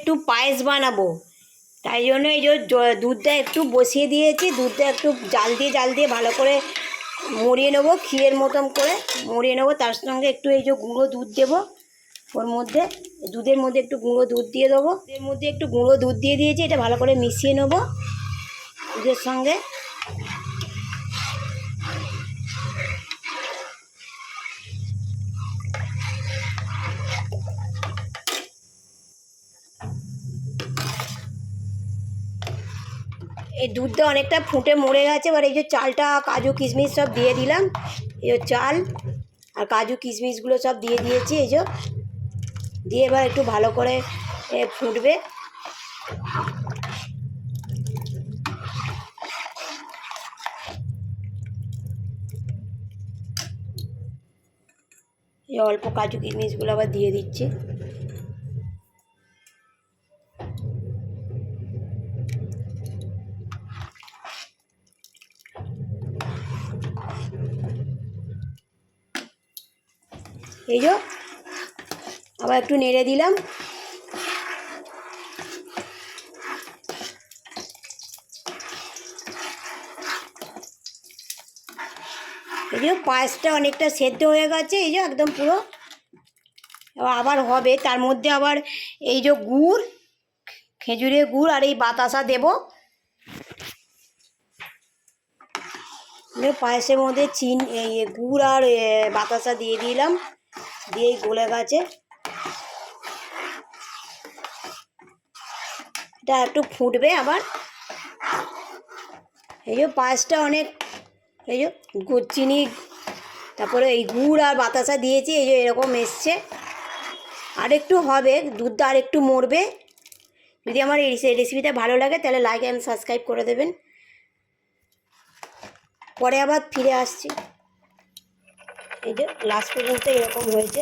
একটু পায়েস বানাবো, তাই জন্য এই যে দুধটা একটু বসিয়ে দিয়েছি। দুধটা একটু জাল দিয়ে ভালো করে মরিয়ে নেবো, ক্ষীরের মতন করে মরিয়ে নেবো। তার সঙ্গে একটু এই যে গুঁড়ো দুধ দেবো ওর মধ্যে, দুধের মধ্যে একটু গুঁড়ো দুধ দিয়ে দেবো। এর মধ্যে একটু গুঁড়ো দুধ দিয়ে দিয়েছি, এটা ভালো করে মিশিয়ে নেবো দুধের সঙ্গে। এই দুধটা অনেকটা ফুটে মরে গেছে। এবার এই যে চালটা, কাজু কিশমিশ সব দিয়ে দিলাম। এই যে চাল আর কাজু কিশমিশগুলো সব দিয়ে দিয়েছি, এই যে দিয়ে এবার একটু ভালো করে ফুটবে। এই অল্প কাজু কিশমিশগুলো আবার দিয়ে দিচ্ছি। এই যে আবার একটু নেড়ে দিলাম। এই যে পায়েসটা অনেকটা সেদ্ধ হয়ে গেছে, এই যে একদম পুরো। আবার হবে, তার মধ্যে আবার এই যে গুড়, খেজুরের গুড় আর এই বাতাসা দেব। পায়েসের মধ্যে এই গুড় আর বাতাসা দিয়ে দিলাম, দিয়েই গলে গেছে। এটা একটু ফুটবে আবার। এই যে পায়েসটা অনেক, এই যে চিনি, তারপরে এই গুড় আর বাতাসা দিয়েছি, এই যে এরকম এসছে। আর একটু হবে, দুধটা আর একটু মরবে। যদি আমার এই রেসিপিটা ভালো লাগে তাহলে লাইক অ্যান্ড সাবস্ক্রাইব করে দেবেন। পরে আবার ফিরে আসছি। এই যে লাস্ট পর্যন্ত এরকম হয়েছে।